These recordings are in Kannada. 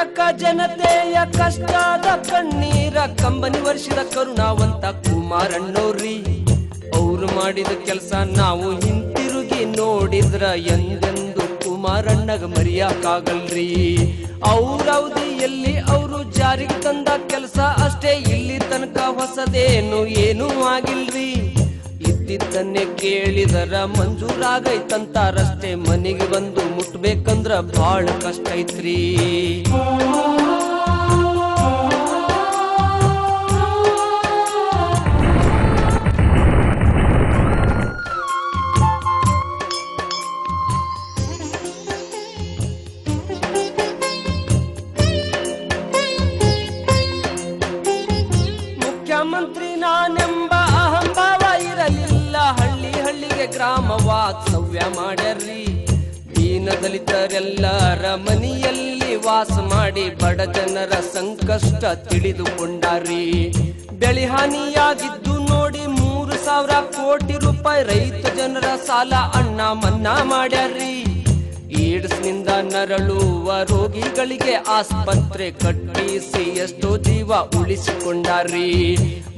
ಕರ್ನಾಟಕ ಜನತೆಯ ಕಷ್ಟದ ಕಣ್ಣೀರ ಕಂಬನಿ ವರ್ಷದ ಕರುಣಾವಂತ ಕುಮಾರಣ್ಣವ್ರಿ. ಅವ್ರು ಮಾಡಿದ ಕೆಲಸ ನಾವು ಹಿಂತಿರುಗಿ ನೋಡಿದ್ರ ಎಂದೆಂದು ಕುಮಾರಣ್ಣಗ ಮರೆಯಕ್ಕಾಗಲ್ರಿ. ಅವ್ರ ಅವಧಿಯಲ್ಲಿ ಅವರು ಜಾರಿಗೆ ತಂದ ಕೆಲಸ ಅಷ್ಟೇ, ಇಲ್ಲಿ ತನಕ ಹೊಸದೇನು ಏನೂ ಆಗಿಲ್ರಿ. ಇದ್ದಿದ್ದನ್ನೇ ಕೇಳಿದರ ಮಂಜೂರಾಗೈತಂತಾರಷ್ಟೇ, ಮನೆಗೆ ಬಂದು ಮುಟ್ಬೇಕಂದ್ರ ಬಾಳ ಕಷ್ಟ ಐತ್ರಿ. ಮುಖ್ಯಮಂತ್ರಿ ನಾನೆಂಬ ಅಹಂಭಾವ ಇರಲಿಲ್ಲ, ಹಳ್ಳಿ ಹಳ್ಳಿಗೆ ಗ್ರಾಮ ವಾಸ್ತವ್ಯ ಮಾಡ್ಯಾರ್ರಿ. ದೀನ ದಲಿತರೆಲ್ಲರ ಮನೆಯಲ್ಲಿ ವಾಸ ಮಾಡಿ ಬಡ ಜನರ ಸಂಕಷ್ಟ ತಿಳಿದುಕೊಂಡಾರಿ. ಬೆಳೆ ಹಾನಿಯಾಗಿದ್ದು ನೋಡಿ 3,000 ಕೋಟಿ ರೂಪಾಯಿ ರೈತ ಜನರ ಸಾಲ ಅಣ್ಣ ಮನ್ನಾ ಮಾಡ್ಯಾರ್ರಿ. ಏಡ್ಸ್ನಿಂದ ನರಳುವ ರೋಗಿಗಳಿಗೆ ಆಸ್ಪತ್ರೆ ಕಟ್ಟಿಸಿ ಎಷ್ಟೋ ಜೀವ ಉಳಿಸಿಕೊಂಡಾರಿ.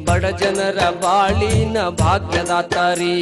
ಬಡ ಜನರ ಬಾಳಿನ ಭಾಗ್ಯದಾತಾರಿ.